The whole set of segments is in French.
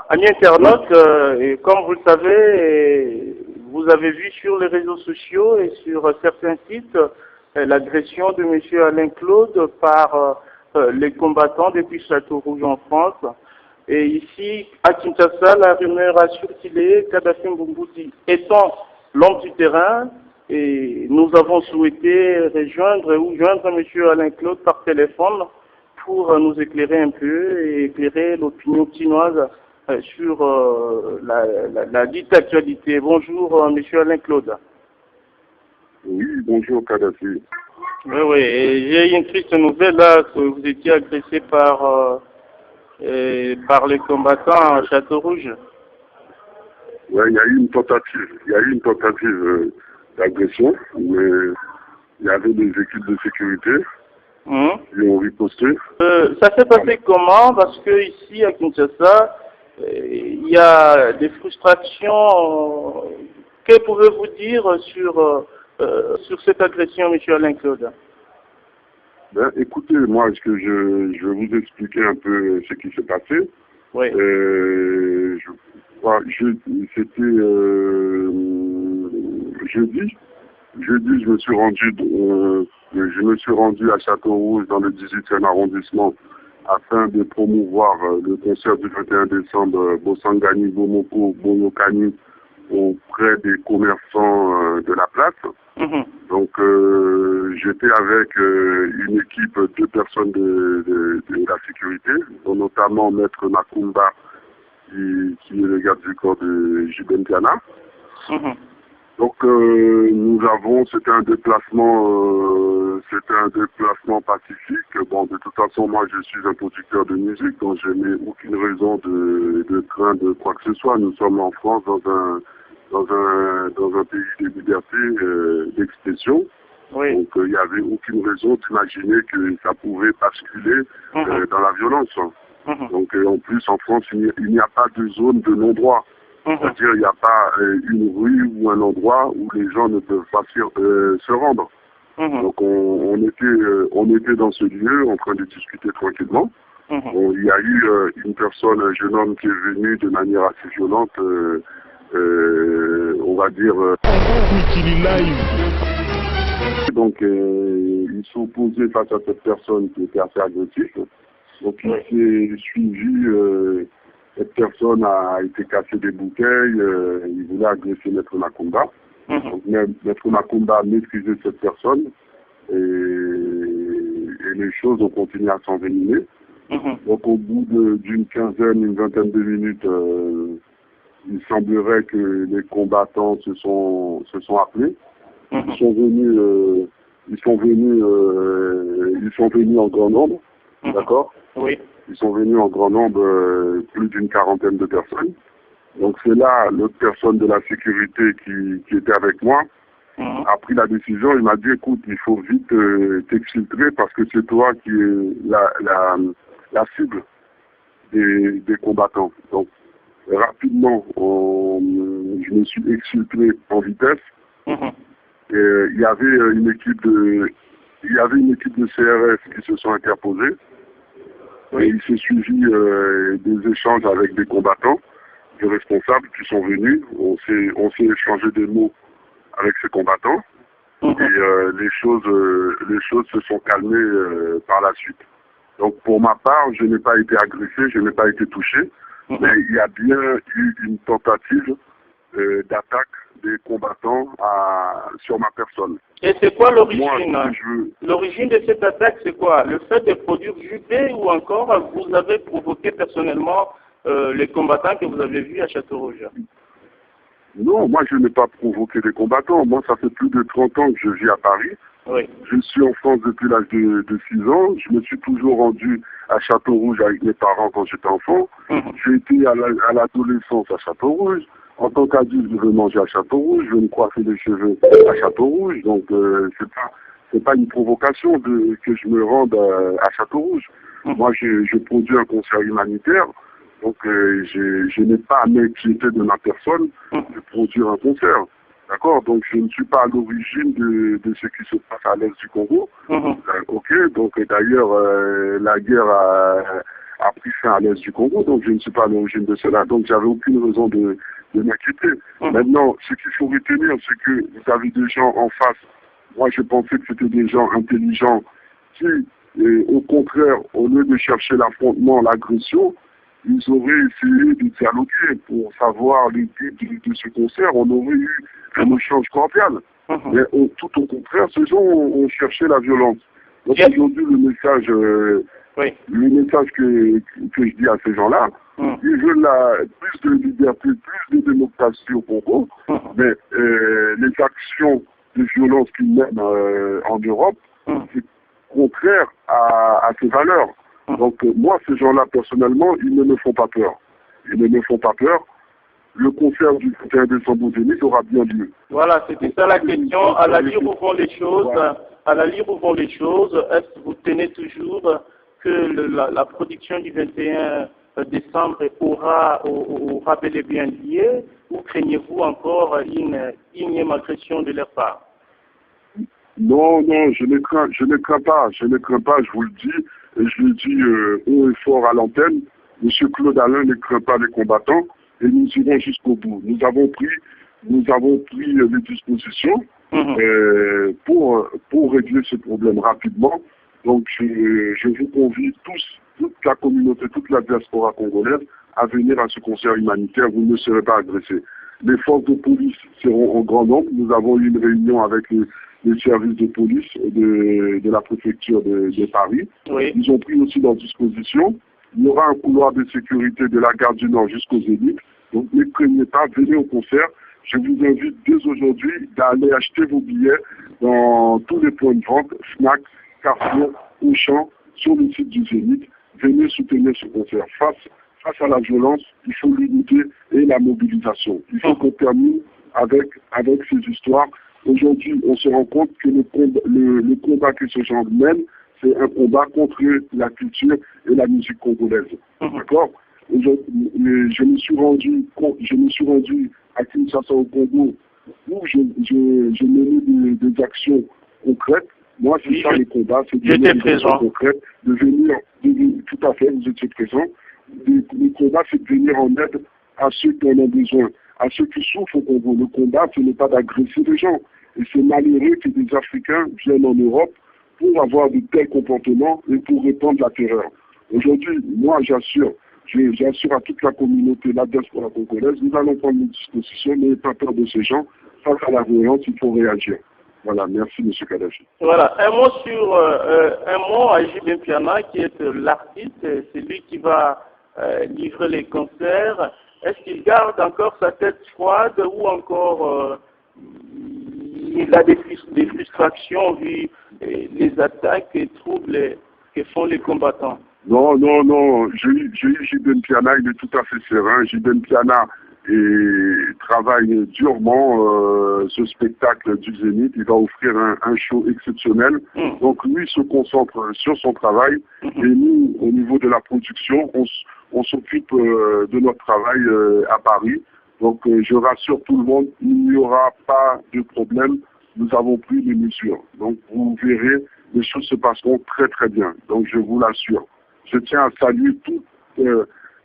Amis internautes, et comme vous le savez, vous avez vu sur les réseaux sociaux et sur certains sites l'agression de M. Alain Claude par les combattants depuis Château-Rouge en France. Et ici, à Kinshasa, la rumeur assure qu'il est Kadhafi Mboumbouti étant l'homme du terrain. Et nous avons souhaité rejoindre ou joindre M. Alain Claude par téléphone pour nous éclairer un peu et éclairer l'opinion chinoise sur la dite actualité. Bonjour, M. Alain Claude. Oui, bonjour Kadhafi. Oui, et j'ai une triste nouvelle là, que vous étiez agressé par les combattants à Château-Rouge. Oui, il y a eu une tentative d'agression, mais il y avait des équipes de sécurité qui ont riposté. Ça s'est passé comment? Parce que ici à Kinshasa, il y a des frustrations. Que pouvez-vous dire sur cette agression, M. Alain Claude? Ben, écoutez, moi, je vais vous expliquer un peu ce qui s'est passé. Oui. C'était jeudi. Jeudi, je me suis rendu à Château-Rouge dans le 18e arrondissement afin de promouvoir le concert du 21 décembre Bosangani, Bomoko, Boyokani auprès des commerçants de la place. Donc, j'étais avec une équipe de personnes de la sécurité, dont notamment Maître Makumba, qui est le garde du corps de Jiben Diana. Donc, c'était un déplacement pacifique. Bon, de toute façon, moi, je suis un producteur de musique, donc je n'ai aucune raison de craindre quoi que ce soit. Nous sommes en France dans un pays de liberté d'expression. Oui. Donc, il n'y avait aucune raison d'imaginer que ça pouvait basculer dans la violence. Donc, en plus, en France, il n'y a pas de zone de non-droit. C'est-à-dire, il n'y a pas une rue ou un endroit où les gens ne peuvent pas se rendre. Donc, on était dans ce lieu en train de discuter tranquillement. Bon, il y a eu une personne, un jeune homme qui est venu de manière assez violente, on va dire... Donc, il s'est opposé face à cette personne qui était assez agressive. Donc, il s'est suivi... Cette personne a été cassée des bouteilles, il voulait agresser Maître Makumba. Donc, Maître Makumba a maîtrisé cette personne et les choses ont continué à s'envenimer. Donc, au bout d'une une vingtaine de minutes, il semblerait que les combattants se sont appelés. Ils sont venus en grand nombre, d'accord? Oui. Ils sont venus en grand nombre, plus d'une quarantaine de personnes. Donc c'est là, l'autre personne de la sécurité qui était avec moi a pris la décision. Il m'a dit, écoute, il faut vite t'exfiltrer parce que c'est toi qui es la cible des combattants. Donc rapidement, je me suis exfiltré en vitesse. Il y avait une équipe de CRS qui se sont interposés. Et il s'est suivi des échanges avec des combattants, des responsables qui sont venus. On s'est échangé des mots avec ces combattants. Et les choses se sont calmées par la suite. Donc pour ma part, je n'ai pas été agressé, je n'ai pas été touché. Mais il y a bien eu une tentative d'attaque des combattants sur ma personne. Et c'est quoi l'origine? L'origine de cette attaque, c'est quoi? Le fait de produire jupé ou encore vous avez provoqué personnellement les combattants que vous avez vus à Château-Rouge? Non, moi je n'ai pas provoqué des combattants. Moi, ça fait plus de 30 ans que je vis à Paris. Oui. Je suis en France depuis l'âge de 6 ans. Je me suis toujours rendu à Château-Rouge avec mes parents quand j'étais enfant. J'ai été à l'adolescence à Château-Rouge. En tant qu'adulte, je veux manger à Château-Rouge, je veux me coiffer les cheveux à Château-Rouge. Donc, c'est pas une provocation que je me rende à Château-Rouge. Moi, je produis un concert humanitaire. Donc, je n'ai pas à m'inquiéter de ma personne de produire un concert. D'accord? Donc, je ne suis pas à l'origine de ce qui se passe à l'est du Congo. Ok? Donc, d'ailleurs, la guerre a pris fin à l'est du Congo, donc je ne suis pas à l'origine de cela, donc j'avais aucune raison de m'inquiéter. Maintenant, ce qu'il faut retenir, c'est que vous avez des gens en face. Moi, je pensais que c'était des gens intelligents qui, au contraire, au lieu de chercher l'affrontement, l'agression, ils auraient essayé de dialoguer pour savoir le but de ce concert. On aurait eu un échange cordial. Mais tout au contraire, ces gens ont cherché la violence. Donc aujourd'hui, le message que je dis à ces gens-là, ils veulent plus de liberté, plus de démocratie au Congo, mais les actions de violence qu'ils mènent en Europe, c'est contraire à ces valeurs. Donc moi, ces gens-là, personnellement, ils ne me font pas peur. Ils ne me font pas peur. Le concert du 21 décembre au Zénith aura bien lieu. Voilà, c'était ça la question. À la lire où vont les choses, à la lire où vont les choses, est-ce que vous tenez toujours que la production du 21 décembre aura bel et bien lieu, ou craignez-vous encore une énième agression de leur part? Non, je ne crains pas, je vous le dis, et je le dis haut et fort à l'antenne. Monsieur Claude Alain ne craint pas les combattants, et nous irons jusqu'au bout. Nous avons pris les dispositions pour régler ce problème rapidement. Donc je vous convie tous, toute la communauté, toute la diaspora congolaise à venir à ce concert humanitaire. Vous ne serez pas agressés. Les forces de police seront en grand nombre. Nous avons eu une réunion avec les services de police de la préfecture de Paris. Oui. Ils ont pris aussi leurs dispositions. Il y aura un couloir de sécurité de la gare du Nord jusqu'aux Zénith. Donc ne craignez pas, venez au concert. Je vous invite dès aujourd'hui d'aller acheter vos billets dans tous les points de vente, Fnac, Carrefour, Auchan, sur le site du Zénith. Venez soutenir ce concert. Face à la violence, il faut l'unité et la mobilisation. Il faut qu'on termine avec ces histoires. Aujourd'hui, on se rend compte que le combat que ce genre mène, c'est un combat contre la culture et la musique congolaise. D'accord? Je me suis rendu à Kinshasa au Congo où je menais des actions concrètes. Moi, c'est ça le combat, c'est de mener des actions concrètes, de venir, tout à fait, vous étiez présent. Le combat, c'est de venir en aide à ceux qui en ont besoin, à ceux qui souffrent au Congo. Le combat, ce n'est pas d'agresser les gens. Et c'est malheureux que des Africains viennent en Europe pour avoir de tels comportements et pour répandre la terreur. Aujourd'hui, moi, j'assure à toute la communauté, la diaspora congolaise, nous allons prendre nos dispositions, n'ayez pas peur de ces gens. Face à la violence, il faut réagir. Voilà, merci M. Kadhafi. Voilà, un mot à J. Piana, qui est l'artiste, c'est lui qui va livrer les concerts. Est-ce qu'il garde encore sa tête froide ou encore il a des frustrations vu les attaques et troubles que font les combattants? Non. J'ai eu J. Piana, il est tout à fait serein. J. Piana travaille durement ce spectacle du Zénith. Il va offrir un show exceptionnel. Donc lui se concentre sur son travail et nous, au niveau de la production, on s'occupe de notre travail à Paris. Donc je rassure tout le monde, il n'y aura pas de problème. Nous avons pris les mesures. Donc vous verrez, les choses se passeront très très bien. Donc je vous l'assure. Je tiens à saluer toute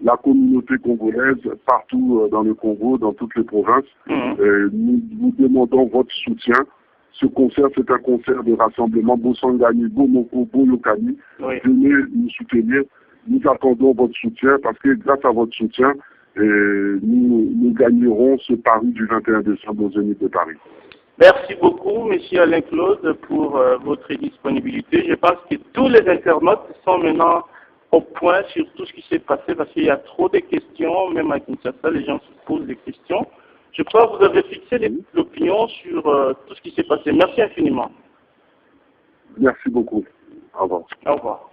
la communauté congolaise partout dans le Congo, dans toutes les provinces. Nous vous demandons votre soutien. Ce concert, c'est un concert de rassemblement Bosangani, Bomoko, Boyokani. Venez nous soutenir. Nous attendons votre soutien parce que grâce à votre soutien, nous gagnerons ce pari du 21 décembre au Zénith de Paris. Merci beaucoup, M. Alain Claude, pour votre disponibilité. Je pense que tous les internautes sont maintenant au point sur tout ce qui s'est passé parce qu'il y a trop de questions, même à Kinshasa, les gens se posent des questions. Je crois que vous avez fixé l'opinion sur tout ce qui s'est passé. Merci infiniment. Merci beaucoup. Au revoir. Au revoir.